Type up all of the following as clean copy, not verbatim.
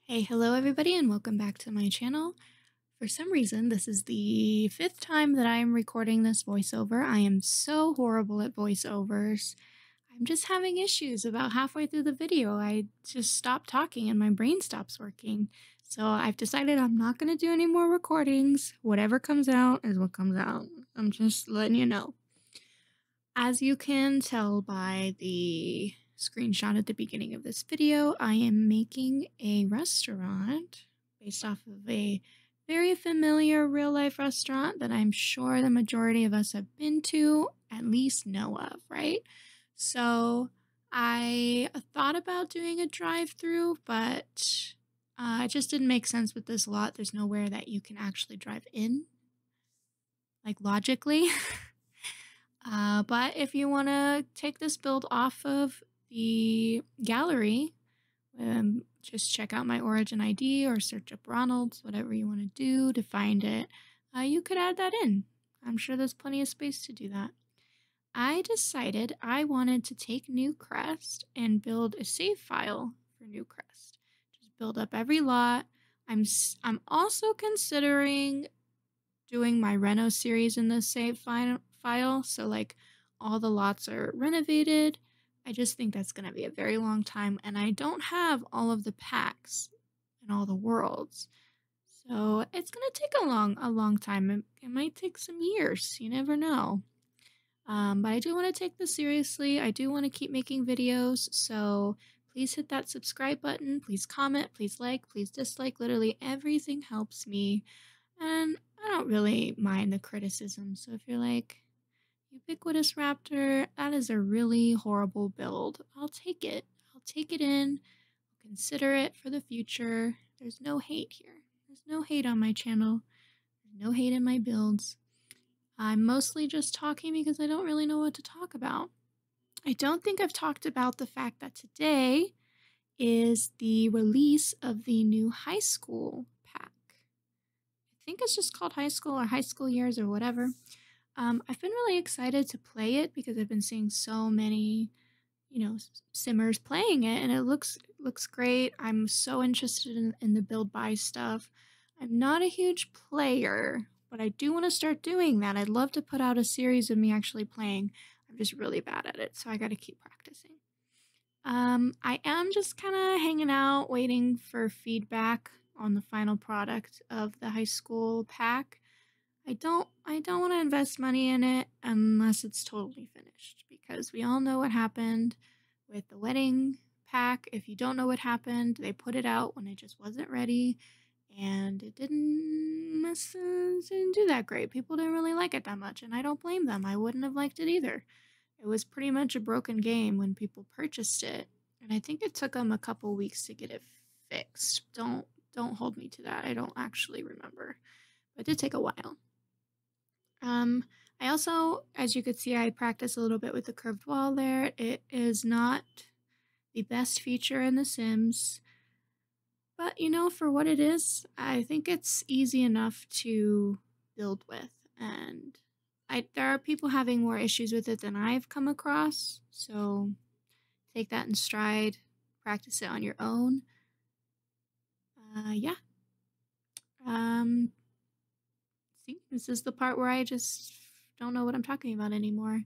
Hey, hello everybody, and welcome back to my channel. For some reason, this is the fifth time that I am recording this voiceover. I am so horrible at voiceovers. I'm just having issues about halfway through the video. I just stop talking and my brain stops working. So I've decided I'm not going to do any more recordings. Whatever comes out is what comes out. I'm just letting you know. As you can tell by the screenshot at the beginning of this video, I am making a restaurant based off of a very familiar real life restaurant that I'm sure the majority of us have been to, at least know of, right? So I thought about doing a drive-through, but it just didn't make sense with this lot. There's nowhere that you can actually drive in, like logically. But if you want to take this build off of the gallery, just check out my origin ID or search up Ronald's, whatever you want to do to find it. You could add that in. I'm sure there's plenty of space to do that. I decided I wanted to take Newcrest and build a save file for Newcrest. Just build up every lot. I'm also considering doing my Reno series in the save file, so like all the lots are renovated. I just think that's going to be a very long time, and I don't have all of the packs and all the worlds, so it's going to take a long time. It might take some years, you never know. But I do want to take this seriously. I do want to keep making videos, so please hit that subscribe button, please comment, please like, please dislike. Literally everything helps me, and I don't really mind the criticism. So if you're like, Ubiquitous Raptor, that is a really horrible build, I'll take it. I'll take it in. I'll consider it for the future. There's no hate here. There's no hate on my channel. There's no hate in my builds. I'm mostly just talking because I don't really know what to talk about. I don't think I've talked about the fact that today is the release of the new high school pack. I think it's just called high school or high school years or whatever. I've been really excited to play it because I've been seeing so many, simmers playing it, and it looks great. I'm so interested in the build buy stuff. I'm not a huge player, but I do want to start doing that. I'd love to put out a series of me actually playing. I'm just really bad at it, so I got to keep practicing. I am just kind of hanging out, waiting for feedback on the final product of the high school pack. I don't want to invest money in it unless it's totally finished, because we all know what happened with the wedding pack. If you don't know what happened, they put it out when it just wasn't ready, and it didn't do that great. People didn't really like it that much, and I don't blame them. I wouldn't have liked it either. It was pretty much a broken game when people purchased it, and I think it took them a couple weeks to get it fixed. Don't hold me to that. I don't actually remember, but it did take a while. I also, as you could see, I practiced a little bit with the curved wall there. It is not the best feature in The Sims, but for what it is, I think it's easy enough to build with, and there are people having more issues with it than I've come across, so take that in stride, practice it on your own. Yeah. See, this is the part where I just don't know what I'm talking about anymore.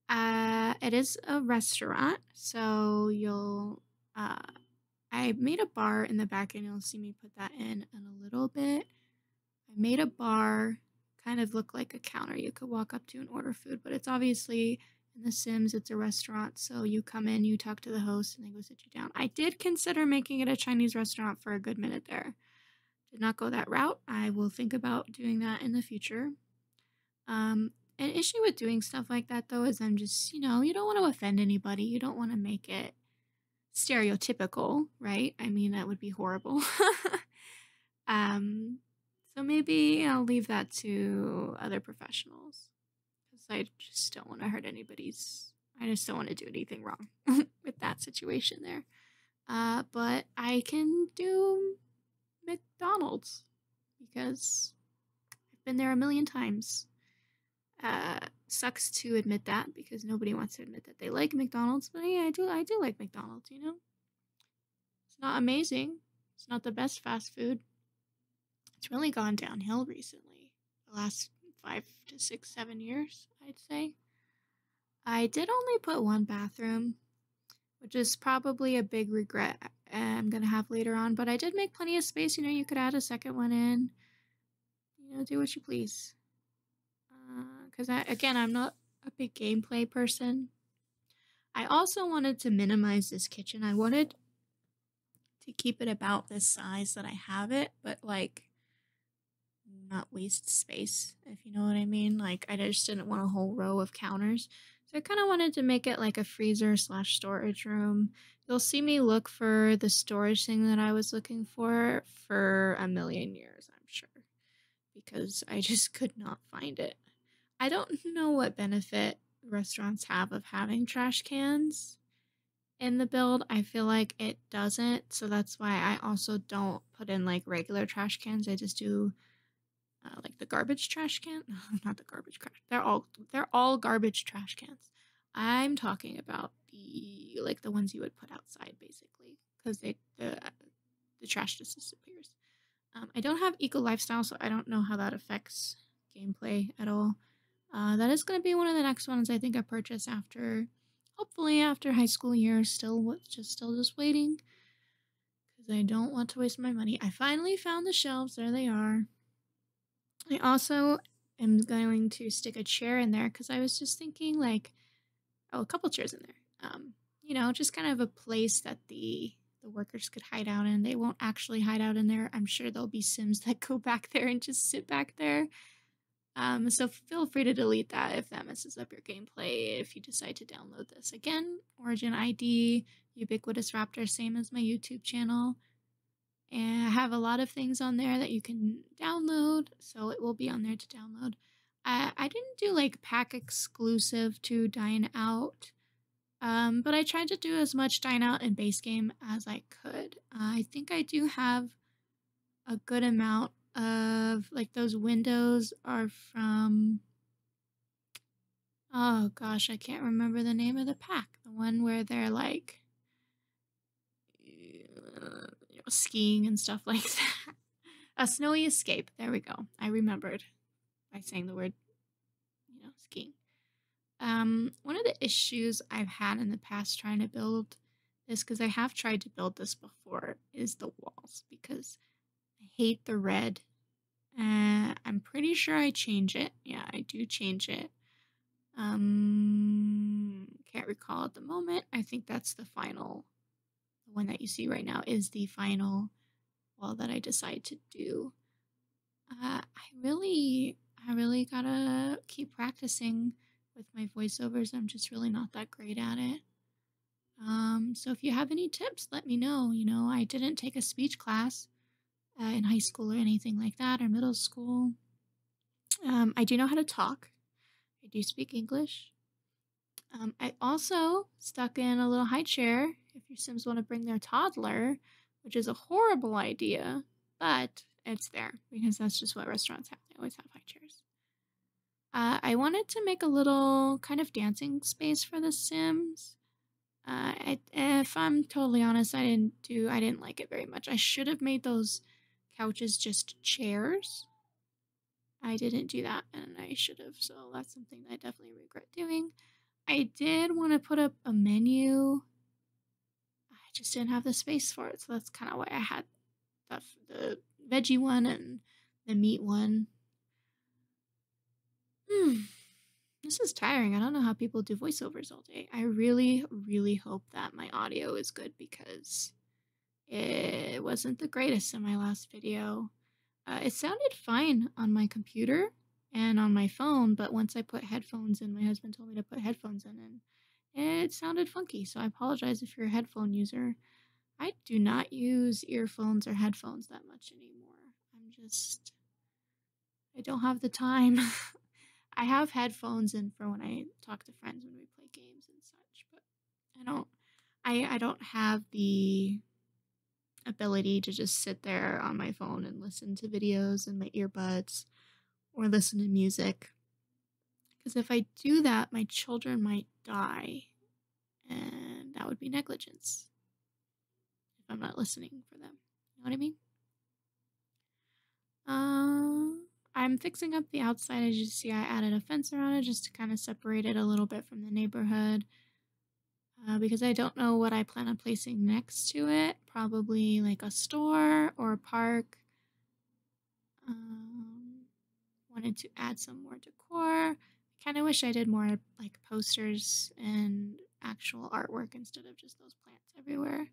It is a restaurant, so I made a bar in the back, and you'll see me put that in a little bit. I made a bar kind of look like a counter you could walk up to and order food, but it's obviously, in The Sims, it's a restaurant, so you come in, you talk to the host, and they go sit you down. I did consider making it a Chinese restaurant for a good minute there. Did not go that route. I will think about doing that in the future. An issue with doing stuff like that, though, is I'm just, you don't want to offend anybody. You don't want to make it stereotypical, right? I mean, that would be horrible. So maybe I'll leave that to other professionals, because I just don't want to hurt anybody's. I just don't want to do anything wrong with that situation there. But I can do McDonald's because I've been there a million times. Sucks to admit that because nobody wants to admit that they like McDonald's, but yeah, I do like McDonald's, It's not amazing. It's not the best fast food. It's really gone downhill recently. The last 5 to 6, 7 years, I'd say. I did only put one bathroom, which is probably a big regret I'm gonna have later on, but I did make plenty of space. You could add a second one in. Do what you please. Because again, I'm not a big gameplay person. I also wanted to minimize this kitchen. I wanted to keep it about this size that I have it, but like not waste space, if you know what I mean. Like I just didn't want a whole row of counters. So I kind of wanted to make it like a freezer slash storage room. You'll see me look for the storage thing that I was looking for a million years, I'm sure, because I just could not find it. I don't know what benefit restaurants have of having trash cans in the build. I feel like it doesn't, so that's why I also don't put in like regular trash cans. I just do like the garbage trash can. Not the garbage trash. They're all garbage trash cans. I'm talking about the ones you would put outside basically, because the trash just disappears. I don't have eco lifestyle, so I don't know how that affects gameplay at all. That is going to be one of the next ones I think I purchase after, hopefully after high school years. Still just waiting, because I don't want to waste my money. I finally found the shelves. There they are. I also am going to stick a chair in there because I was just thinking like, oh, a couple chairs in there. Just kind of a place that the workers could hide out in. They won't actually hide out in there. I'm sure there'll be Sims that go back there and just sit back there. So feel free to delete that if that messes up your gameplay if you decide to download this. Again, Origin ID, Ubiquitous Raptor, same as my YouTube channel. And I have a lot of things on there that you can download, so it will be on there to download. I didn't do like pack exclusive to Dine Out, but I tried to do as much Dine Out in base game as I could. I think I do have a good amount of like those windows are from. Oh gosh, I can't remember the name of the pack. The one where they're like skiing and stuff like that. A Snowy Escape. There we go. I remembered by saying the word, skiing. One of the issues I've had in the past trying to build this, because I have tried to build this before, is the walls, because I hate the red. I'm pretty sure I change it. Yeah, I do change it. Can't recall at the moment. I think that's the one that you see right now is the final wall that I decide to do. I really gotta keep practicing with my voiceovers. I'm just really not that great at it. So if you have any tips, let me know. I didn't take a speech class in high school or anything like that, or middle school. I do know how to talk. I do speak English. I also stuck in a little high chair if your Sims want to bring their toddler, which is a horrible idea, but it's there because that's just what restaurants have. They always have high chairs. I wanted to make a little kind of dancing space for the Sims. If I'm totally honest, I didn't like it very much. I should have made those couches just chairs. I didn't do that, and I should have, so that's something that I definitely regret doing. I did want to put up a menu. I just didn't have the space for it, so that's kind of why I had the veggie one and the meat one. This is tiring. I don't know how people do voiceovers all day. I really, really hope that my audio is good because it wasn't the greatest in my last video. It sounded fine on my computer and on my phone, but once I put headphones in, my husband told me to put headphones in, and it sounded funky, so I apologize if you're a headphone user. I do not use earphones or headphones that much anymore. I don't have the time. I have headphones in for when I talk to friends when we play games and such, but I don't have the ability to just sit there on my phone and listen to videos in my earbuds or listen to music. Because if I do that, my children might die, and that would be negligence if I'm not listening for them. You know what I mean? I'm fixing up the outside. As you see, I added a fence around it just to kind of separate it a little bit from the neighborhood. Because I don't know what I plan on placing next to it. Probably like a store or a park. Um, Wanted to add some more decor. Kind of wish I did more like posters and actual artwork instead of just those plants everywhere.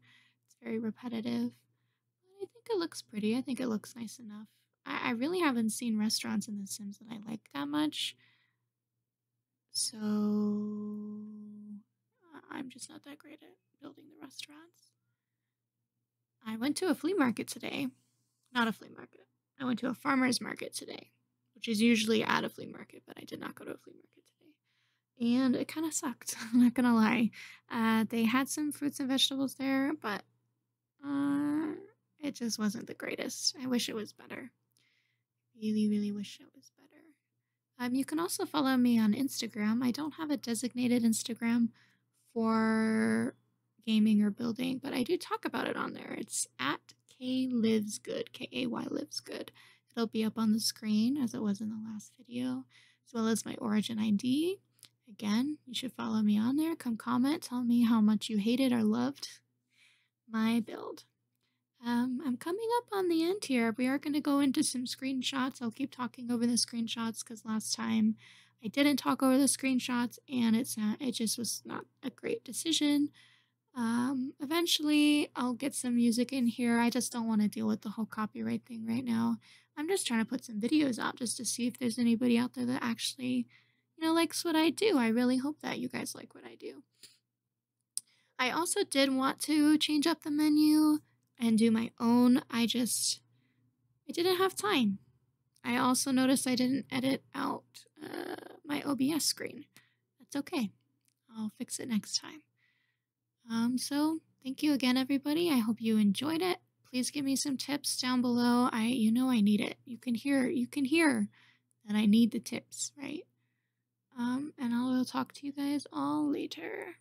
It's very repetitive. But I think it looks pretty. I think it looks nice enough. I really haven't seen restaurants in The Sims that I like that much. So I'm just not that great at building the restaurants. I went to a flea market today. Not a flea market. I went to a farmer's market today, which is usually at a flea market, but I did not go to a flea market today. And it kind of sucked. I'm not gonna lie. They had some fruits and vegetables there, but uh, it just wasn't the greatest. I wish it was better. Really, really wish it was better. You can also follow me on Instagram. I don't have a designated Instagram for gaming or building, but I do talk about it on there. It's at K Lives Good, Kay Lives Good. It'll be up on the screen as it was in the last video, as well as my origin ID. Again, you should follow me on there. Come comment, tell me how much you hated or loved my build. I'm coming up on the end here. We are going to go into some screenshots. I'll keep talking over the screenshots because last time I didn't talk over the screenshots and it just was not a great decision. Eventually I'll get some music in here. I just don't want to deal with the whole copyright thing right now. I'm just trying to put some videos out just to see if there's anybody out there that actually, likes what I do. I really hope that you guys like what I do. I also did want to change up the menu and do my own. I didn't have time. I also noticed I didn't edit out my OBS screen. That's okay. I'll fix it next time. So thank you again, everybody. I hope you enjoyed it. Please give me some tips down below. I need it. You can hear that I need the tips, right? And I will talk to you guys all later.